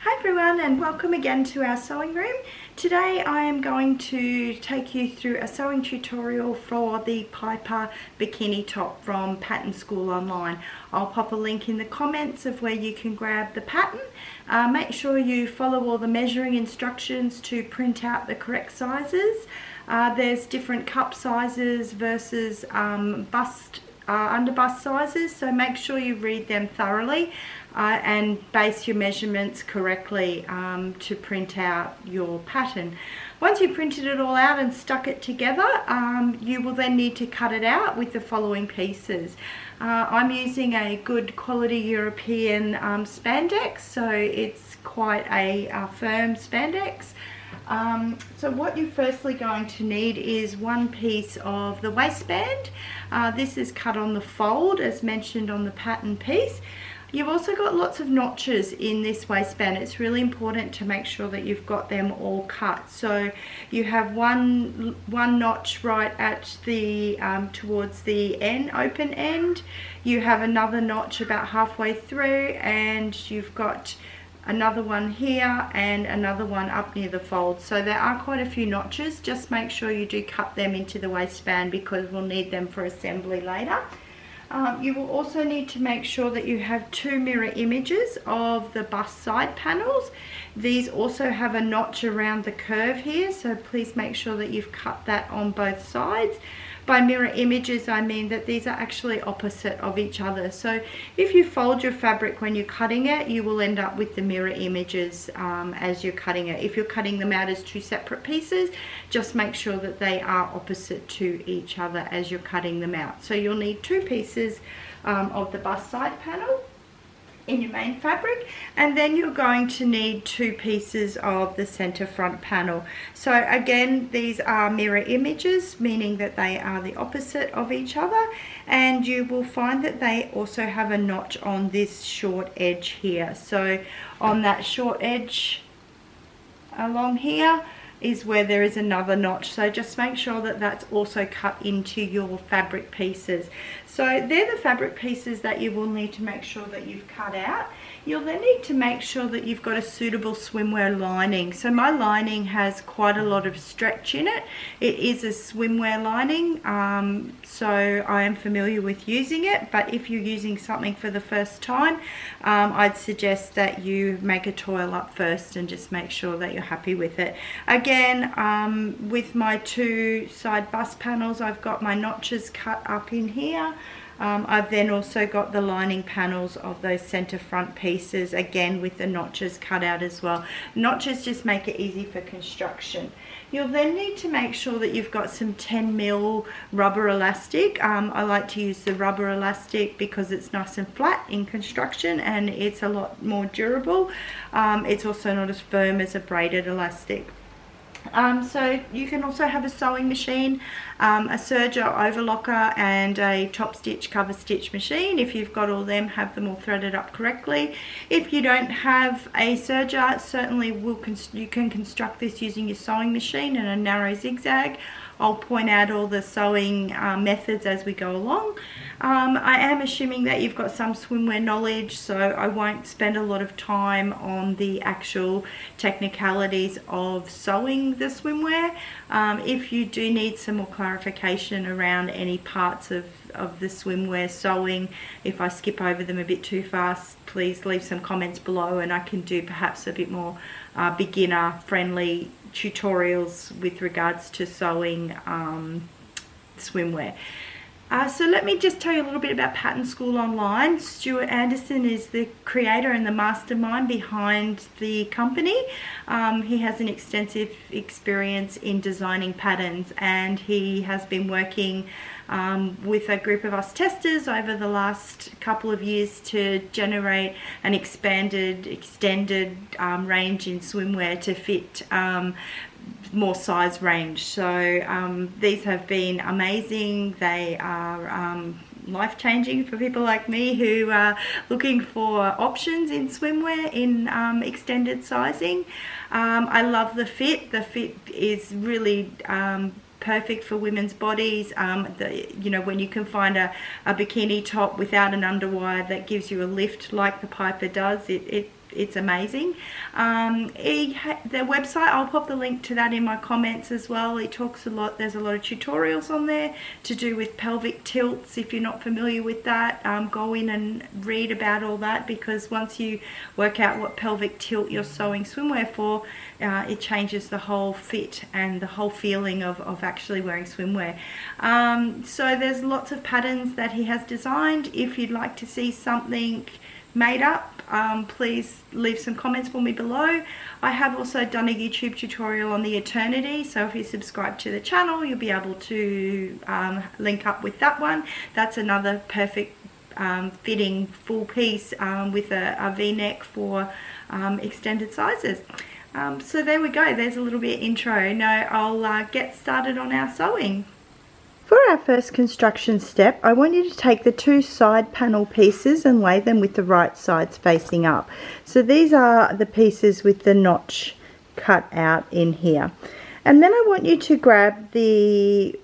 Hi everyone, and welcome again to our sewing room. Today I am going to take you through a sewing tutorial for the Piper bikini top from Pattern School Online. I'll pop a link in the comments of where you can grab the pattern. Make sure you follow all the measuring instructions to print out the correct sizes. There's different cup sizes versus underbust sizes, so make sure you read them thoroughly and base your measurements correctly to print out your pattern. Once you've printed it all out and stuck it together, you will then need to cut it out with the following pieces. I'm using a good quality European spandex, so it's quite a firm spandex. So what you're firstly going to need is one piece of the waistband. This is cut on the fold as mentioned on the pattern piece. You've also got lots of notches in this waistband. It's really important to make sure that you've got them all cut. So you have one notch right at the towards the open end. You have another notch about halfway through, and you've got another one here and another one up near the fold. So there are quite a few notches. Just make sure you do cut them into the waistband because we'll need them for assembly later. You will also need to make sure that you have two mirror images of the bust side panels. These also have a notch around the curve here, so please make sure that you've cut that on both sides. By mirror images, I mean that these are actually opposite of each other. So if you fold your fabric when you're cutting it, you will end up with the mirror images as you're cutting it. If you're cutting them out as two separate pieces, just make sure that they are opposite to each other as you're cutting them out. So you'll need two pieces of the bust side panel in your main fabric, and then you're going to need two pieces of the center front panel. So again, these are mirror images, meaning that they are the opposite of each other, and you will find that they also have a notch on this short edge here. So on that short edge along here is where there is another notch, so just make sure that that's also cut into your fabric pieces. So they're the fabric pieces that you will need to make sure that you've cut out. You'll then need to make sure that you've got a suitable swimwear lining. So my lining has quite a lot of stretch in it. It is a swimwear lining, so I am familiar with using it, but if you're using something for the first time, I'd suggest that you make a toil up first and just make sure that you're happy with it. Again, with my two side bust panels, I've got my notches cut up in here. I've then also got the lining panels of those center front pieces, again with the notches cut out as well. Notches just make it easy for construction. You'll then need to make sure that you've got some 10mm rubber elastic. I like to use the rubber elastic because it's nice and flat in construction and it's a lot more durable. It's also not as firm as a braided elastic. So you can also have a sewing machine, a serger, overlocker, and a top stitch cover stitch machine. If you've got all them, have them all threaded up correctly. If you don't have a serger, certainly you can construct this using your sewing machine and a narrow zigzag. I'll point out all the sewing methods as we go along. I am assuming that you've got some swimwear knowledge, so I won't spend a lot of time on the actual technicalities of sewing the swimwear. If you do need some more clarification around any parts of the swimwear sewing, if I skip over them a bit too fast, please leave some comments below and I can do perhaps a bit more beginner friendly tutorials with regards to sewing swimwear. So let me just tell you a little bit about Pattern School Online. Stuart Anderson is the creator and the mastermind behind the company. He has an extensive experience in designing patterns, and he has been working with a group of us testers over the last couple of years to generate an extended range in swimwear to fit more size range. So these have been amazing. They are life-changing for people like me who are looking for options in swimwear in extended sizing. I love the fit. The fit is really perfect for women's bodies. You know, when you can find a bikini top without an underwire that gives you a lift like the Piper does, it it's amazing. The website, I'll pop the link to that in my comments as well. It talks a lot, there's a lot of tutorials on there to do with pelvic tilts. If you're not familiar with that, go in and read about all that, because once you work out what pelvic tilt you're sewing swimwear for, it changes the whole fit and the whole feeling of actually wearing swimwear. So there's lots of patterns that he has designed. If you'd like to see something made up, please leave some comments for me below. I have also done a YouTube tutorial on the Eternity, so if you subscribe to the channel, you'll be able to link up with that one. That's another perfect fitting full piece with a V-neck for extended sizes. So there we go, there's a little bit of intro. Now I'll get started on our sewing. For our first construction step, I want you to take the two side panel pieces and lay them with the right sides facing up. So these are the pieces with the notch cut out in here. And then I want you to grab the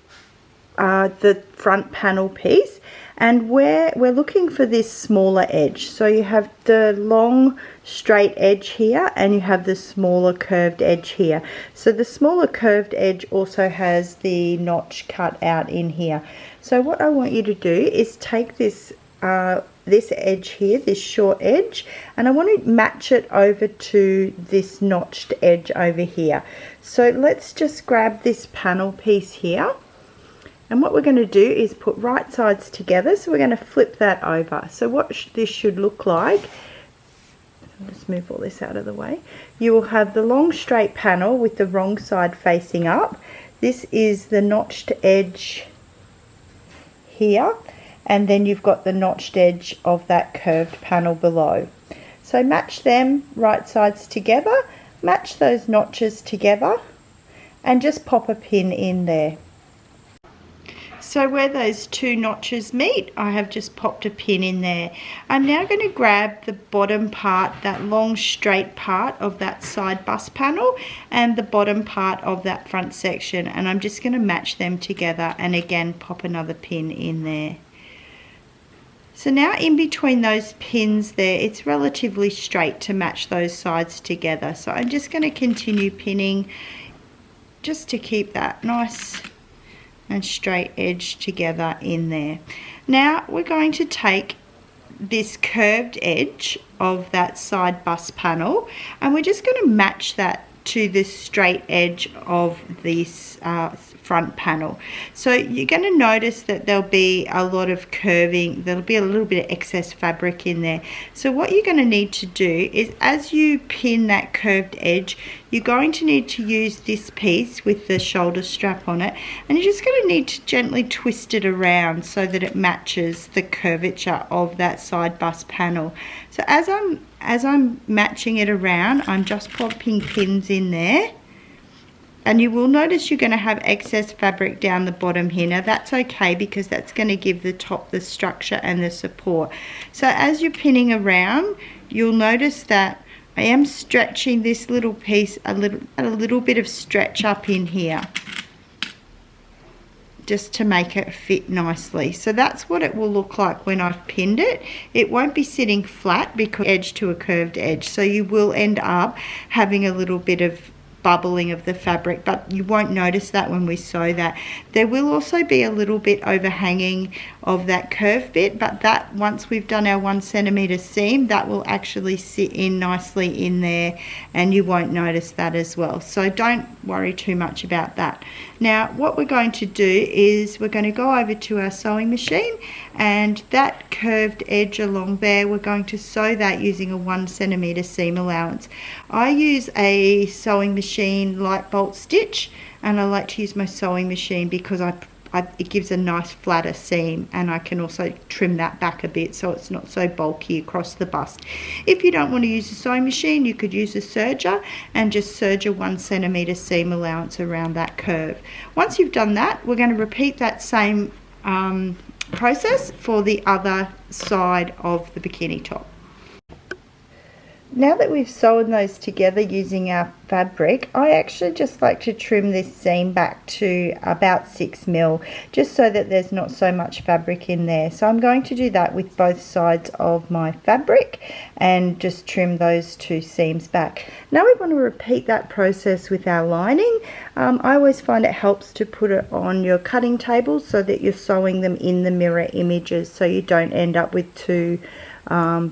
front panel piece, and we're looking for this smaller edge. So you have the long straight edge here and you have the smaller curved edge here. So the smaller curved edge also has the notch cut out in here. So what I want you to do is take this this edge here, this short edge, and I want to match it over to this notched edge over here. So let's just grab this panel piece here. And what we're going to do is put right sides together. So we're going to flip that over. So what this should look like, I'll just move all this out of the way. You will have the long straight panel with the wrong side facing up. This is the notched edge here. And then you've got the notched edge of that curved panel below. So match them right sides together. Match those notches together. And just pop a pin in there. So where those two notches meet, I have just popped a pin in there. I'm now going to grab the bottom part, that long straight part of that side bust panel, and the bottom part of that front section, and I'm just going to match them together and again pop another pin in there. So now in between those pins there, it's relatively straight to match those sides together. So I'm just going to continue pinning just to keep that nice and straight edge together in there. Now we're going to take this curved edge of that side bust panel and we're just going to match that to the straight edge of this front panel. So you're going to notice that there'll be a lot of curving, there'll be a little bit of excess fabric in there. So what you're going to need to do is, as you pin that curved edge, you're going to need to use this piece with the shoulder strap on it, and you're just going to need to gently twist it around so that it matches the curvature of that side bust panel. So as I'm matching it around, I'm just popping pins in there. And you will notice you're going to have excess fabric down the bottom here. Now that's okay, because that's going to give the top the structure and the support. So as you're pinning around, you'll notice that I am stretching this little piece a little bit of stretch up in here, just to make it fit nicely. So that's what it will look like when I've pinned it. It won't be sitting flat because edge to a curved edge. So you will end up having a little bit of bubbling of the fabric, but you won't notice that when we sew that. There will also be a little bit overhanging of that curved bit, but that, once we've done our 1 centimeter seam, that will actually sit in nicely in there and you won't notice that as well. So don't worry too much about that. Now what we're going to do is we're going to go over to our sewing machine, and that curved edge along there, we're going to sew that using a 1 centimeter seam allowance. I use a sewing machine light bolt stitch, and I like to use my sewing machine because it gives a nice flatter seam, and I can also trim that back a bit so it's not so bulky across the bust. If you don't want to use a sewing machine, you could use a serger and just serge a 1 centimeter seam allowance around that curve. Once you've done that, we're going to repeat that same process for the other side of the bikini top. Now that we've sewn those together using our fabric, I actually just like to trim this seam back to about 6 mil, just so that there's not so much fabric in there. So I'm going to do that with both sides of my fabric and just trim those 2 seams back. Now we want to repeat that process with our lining. I always find it helps to put it on your cutting table so that you're sewing them in the mirror images, so you don't end up with 2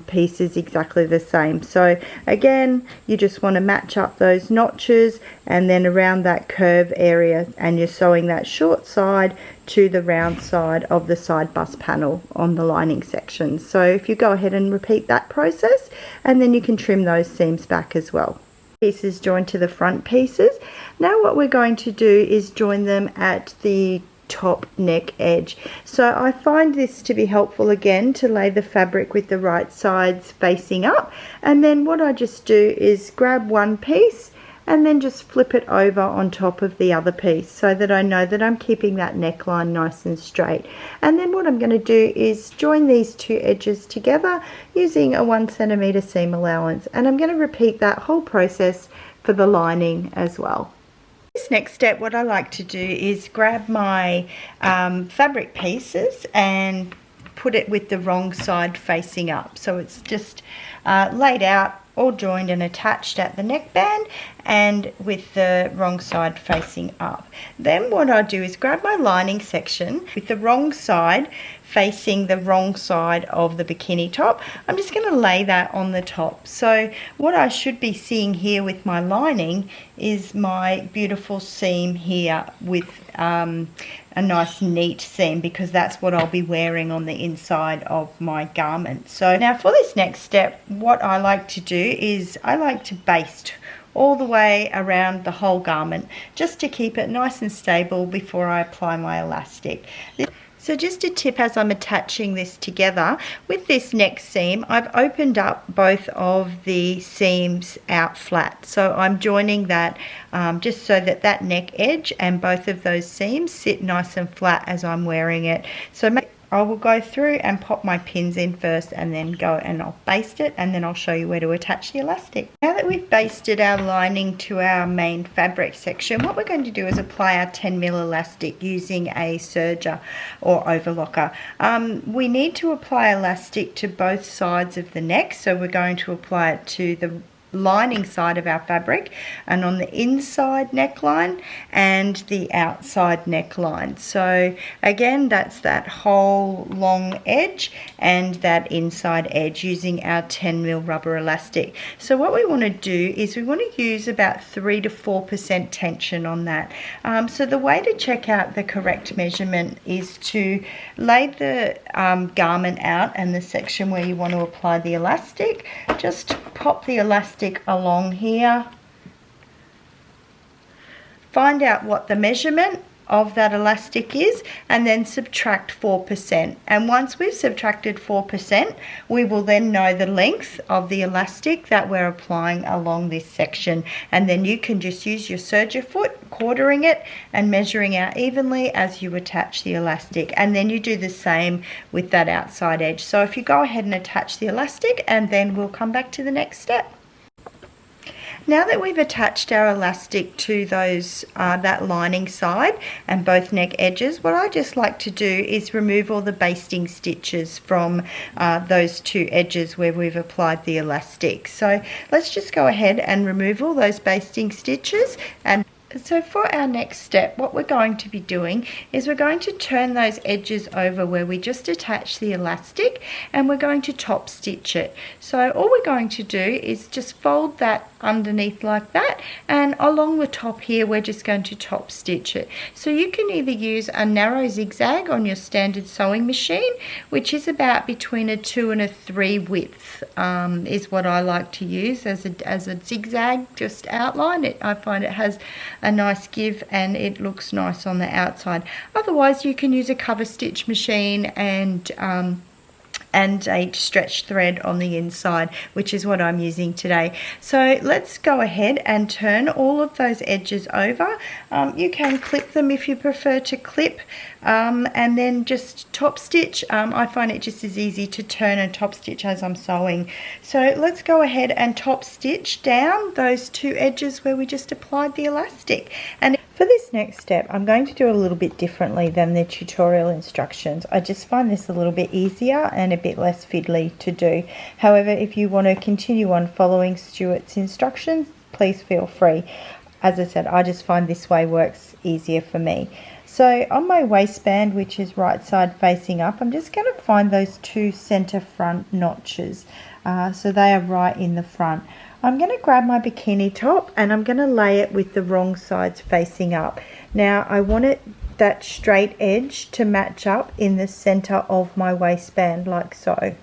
pieces exactly the same. So again, you just want to match up those notches and then around that curve area, and you're sewing that short side to the round side of the side bust panel on the lining section. So if you go ahead and repeat that process, and then you can trim those seams back as well. Pieces joined to the front pieces. Now what we're going to do is join them at the top neck edge. So I find this to be helpful again to lay the fabric with the right sides facing up, and then what I just do is grab one piece and then just flip it over on top of the other piece, so that I know that I'm keeping that neckline nice and straight. And then what I'm going to do is join these 2 edges together using a 1 centimeter seam allowance, and I'm going to repeat that whole process for the lining as well. This next step, what I like to do is grab my fabric pieces and put it with the wrong side facing up, so it's just laid out, all joined and attached at the neckband, and with the wrong side facing up. Then what I do is grab my lining section with the wrong side facing the wrong side of the bikini top. I'm just going to lay that on the top. So what I should be seeing here with my lining is my beautiful seam here with a nice neat seam, because that's what I'll be wearing on the inside of my garment. So now for this next step, what I like to do is I like to baste all the way around the whole garment, just to keep it nice and stable before I apply my elastic. So just a tip as I'm attaching this together, with this neck seam, I've opened up both of the seams out flat. So I'm joining that just so that that neck edge and both of those seams sit nice and flat as I'm wearing it. So I will go through and pop my pins in first, and then go and I'll baste it, and then I'll show you where to attach the elastic. Now that we've basted our lining to our main fabric section, what we're going to do is apply our 10 mil elastic using a serger or overlocker. We need to apply elastic to both sides of the neck, so we're going to apply it to the lining side of our fabric, and on the inside neckline and the outside neckline. So again, that's that whole long edge and that inside edge using our 10 mil rubber elastic. So what we want to do is we want to use about 3 to 4% tension on that. So the way to check out the correct measurement is to lay the garment out, and the section where you want to apply the elastic, just pop the elastic along here, find out what the measurement of that elastic is, and then subtract 4%. And once we've subtracted 4%, we will then know the length of the elastic that we're applying along this section, and then you can just use your serger foot, quartering it and measuring out evenly as you attach the elastic, and then you do the same with that outside edge. So if you go ahead and attach the elastic, and then we'll come back to the next step. Now that we've attached our elastic to those that lining side and both neck edges, what I just like to do is remove all the basting stitches from those 2 edges where we've applied the elastic. So let's just go ahead and remove all those basting stitches. And so for our next step, what we're going to be doing is we're going to turn those edges over where we just attached the elastic, and we're going to top stitch it. So all we're going to do is just fold that underneath like that, and along the top here we're just going to top stitch it. So you can either use a narrow zigzag on your standard sewing machine, which is about between a 2 and a 3 width, is what I like to use as a zigzag, just outline it. I find it has a nice give and it looks nice on the outside. Otherwise you can use a cover stitch machine and and a stretch thread on the inside, which is what I'm using today. So let's go ahead and turn all of those edges over. You can clip them if you prefer to clip, and then just top stitch. I find it just as easy to turn and top stitch as I'm sewing. So let's go ahead and top stitch down those two edges where we just applied the elastic. And for this next step, I'm going to do a little bit differently than the tutorial instructions. I just find this a little bit easier and a bit less fiddly to do. However, if you want to continue on following Stuart's instructions, please feel free. As I said, I just find this way works easier for me. So on my waistband, which is right side facing up, I'm just going to find those two center front notches. So they are right in the front. I'm going to grab my bikini top and I'm going to lay it with the wrong sides facing up. Now I want that straight edge to match up in the center of my waistband, like so.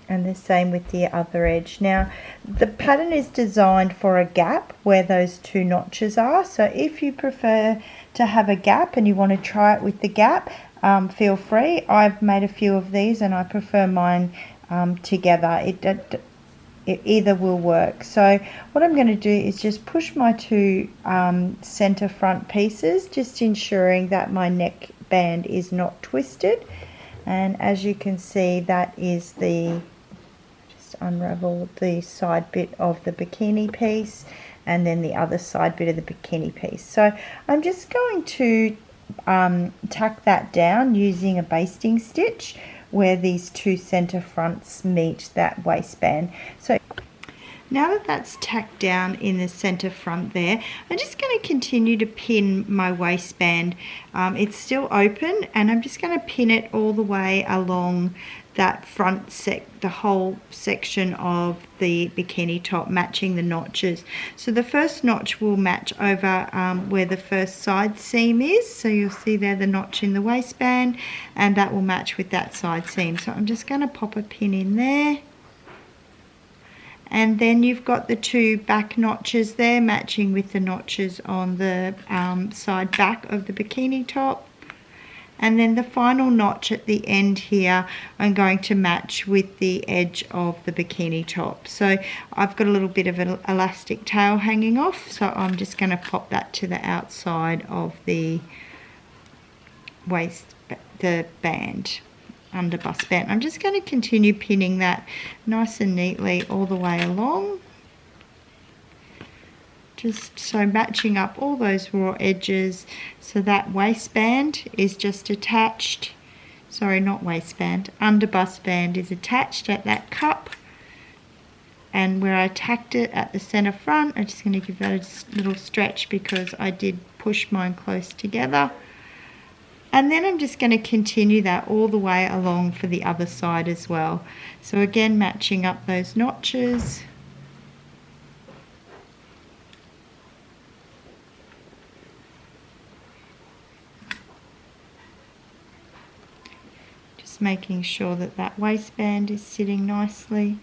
And the same with the other edge. Now the pattern is designed for a gap where those two notches are. So if you prefer to have a gap and you want to try it with the gap, feel free. I've made a few of these and I prefer mine together. It either will work. So what I'm going to do is just push my two center front pieces, just ensuring that my neck band is not twisted. And as you can see, that is just unravel the side bit of the bikini piece and then the other side bit of the bikini piece. So I'm just going to tack that down using a basting stitch where these two center fronts meet that waistband. So now that that's tacked down in the center front there, I'm just going to continue to pin my waistband. It's still open and I'm just going to pin it all the way along that front the whole section of the bikini top, matching the notches. So the first notch will match over where the first side seam is. So you'll see there the notch in the waistband, and that will match with that side seam. So I'm just going to pop a pin in there. And then you've got the two back notches there matching with the notches on the side back of the bikini top. And then the final notch at the end here, I'm going to match with the edge of the bikini top. So I've got a little bit of an elastic tail hanging off, so I'm just going to pop that to the outside of the the band, underbust band. I'm just going to continue pinning that nice and neatly all the way along. Just so matching up all those raw edges, so that waistband is just attached, sorry, not waistband, underbust band is attached at that cup, and where I tacked it at the center front, I'm just going to give that a little stretch because I did push mine close together. And then I'm just going to continue that all the way along for the other side as well. So again, matching up those notches. Making sure that that waistband is sitting nicely.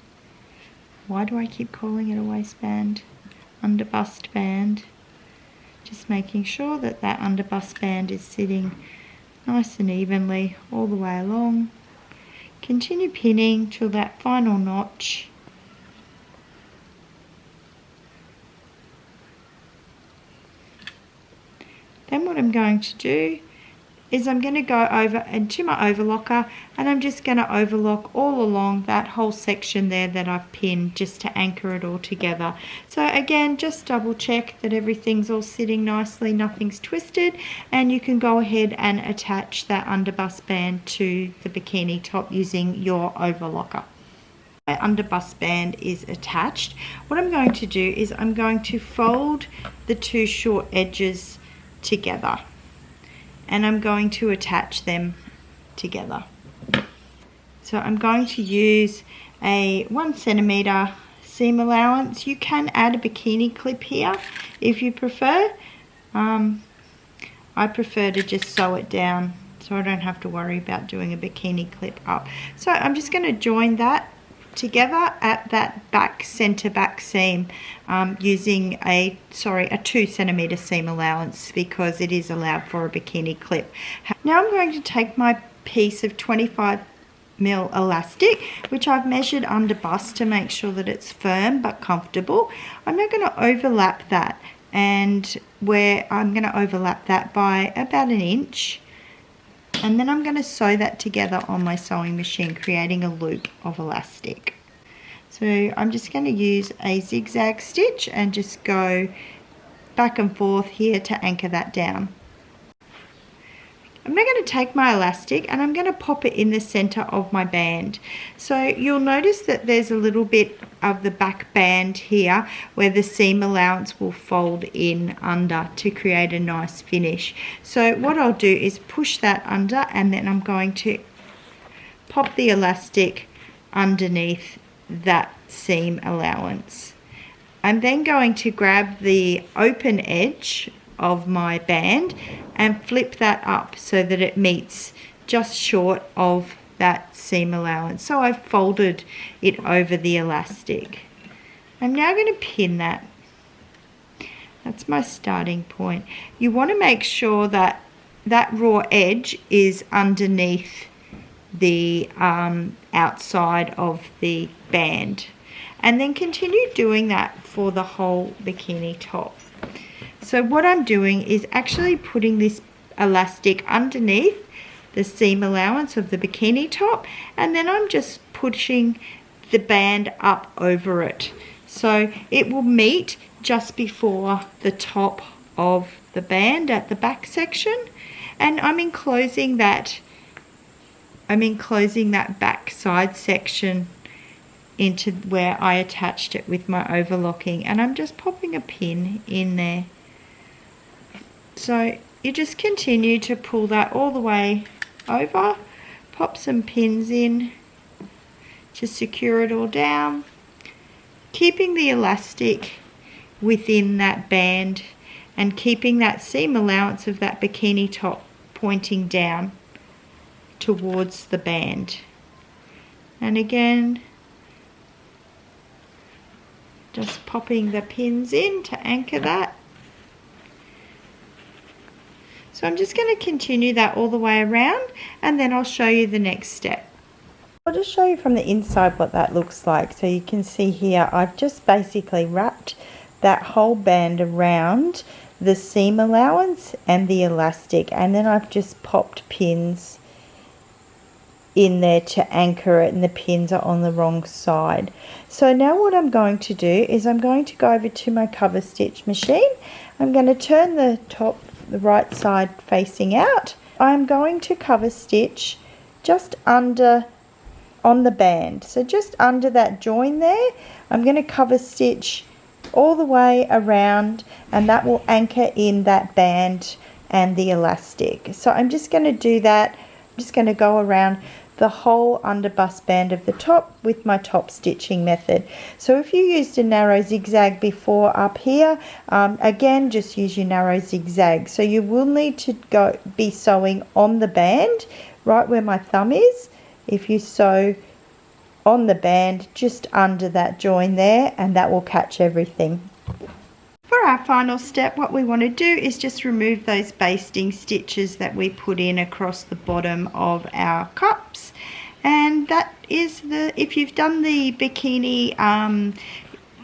Why do I keep calling it a waistband? Underbust band. Just making sure that that underbust band is sitting nice and evenly all the way along. Continue pinning till that final notch. Then what I'm going to do is I'm going to go over into my overlocker, and I'm just going to overlock all along that whole section there that I've pinned, just to anchor it all together. So again, just double check that everything's all sitting nicely, nothing's twisted, and you can go ahead and attach that underbust band to the bikini top using your overlocker. My underbust band is attached. What I'm going to do is I'm going to fold the two short edges together, and I'm going to attach them together. So I'm going to use a 1 centimeter seam allowance. You can add a bikini clip here if you prefer. I prefer to just sew it down so I don't have to worry about doing a bikini clip up. So I'm just going to join that together at that center back seam using a 2 centimeter seam allowance, because it is allowed for a bikini clip. Now I'm going to take my piece of 25 mil elastic, which I've measured under bust to make sure that it's firm but comfortable. I'm now going to overlap that, and where I'm going to overlap that by about 1 inch, and then I'm going to sew that together on my sewing machine, creating a loop of elastic. So I'm just going to use a zigzag stitch and just go back and forth here to anchor that down. I'm now going to take my elastic and I'm going to pop it in the center of my band. So you'll notice that there's a little bit of the back band here where the seam allowance will fold in under to create a nice finish. So what I'll do is push that under, and then I'm going to pop the elastic underneath that seam allowance. I'm then going to grab the open edge of my band and flip that up so that it meets just short of that seam allowance. So I've folded it over the elastic. I'm now going to pin that. That's my starting point. You want to make sure that that raw edge is underneath the outside of the band, and then continue doing that for the whole bikini top. So what I'm doing is actually putting this elastic underneath the seam allowance of the bikini top, and then I'm just pushing the band up over it. So it will meet just before the top of the band at the back section, and I'm enclosing that back side section into where I attached it with my overlocking, and I'm just popping a pin in there. So you just continue to pull that all the way over, pop some pins in to secure it all down, keeping the elastic within that band and keeping that seam allowance of that bikini top pointing down towards the band. And again, just popping the pins in to anchor that. So I'm just going to continue that all the way around, and then I'll show you the next step. I'll just show you from the inside what that looks like. So you can see here I've just basically wrapped that whole band around the seam allowance and the elastic, and then I've just popped pins in there to anchor it, and the pins are on the wrong side. So now what I'm going to do is I'm going to go over to my cover stitch machine. I'm going to turn the top, the right side facing out. I'm going to cover stitch just under on the band, so just under that join there. I'm going to cover stitch all the way around, and that will anchor in that band and the elastic. So I'm just going to do that. I'm just going to go around the whole underbust band of the top with my top stitching method. So if you used a narrow zigzag before up here, again just use your narrow zigzag. So you will need to be sewing on the band right where my thumb is. If you sew on the band just under that join there, and that will catch everything. For our final step, what we want to do is just remove those basting stitches that we put in across the bottom of our cups. And that is if you've done the bikini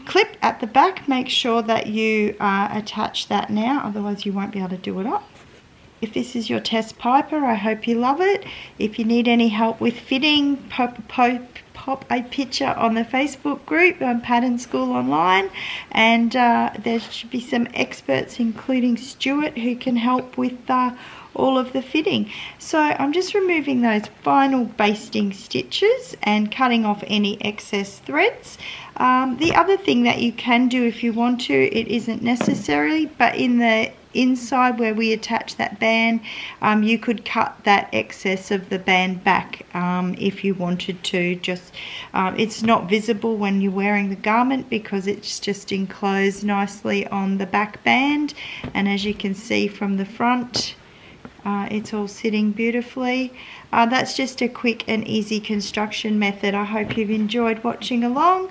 clip at the back, make sure that you attach that now, otherwise you won't be able to do it up. If this is your test piper, I hope you love it. If you need any help with fitting, pop a picture on the Facebook group on Pattern School Online, and there should be some experts including Stuart who can help with all of the fitting. So I'm just removing those final basting stitches and cutting off any excess threads. The other thing that you can do if you want to, it isn't necessary, but in the inside where we attach that band, you could cut that excess of the band back if you wanted to. Just it's not visible when you're wearing the garment because it's just enclosed nicely on the back band, and as you can see from the front, it's all sitting beautifully. That's just a quick and easy construction method. I hope you've enjoyed watching along.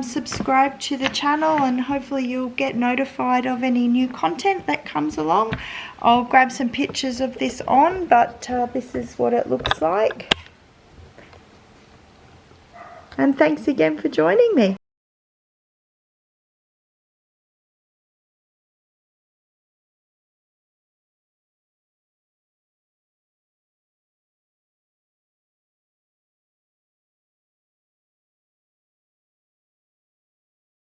Subscribe to the channel and hopefully you'll get notified of any new content that comes along. I'll grab some pictures of this on, but this is what it looks like. And thanks again for joining me.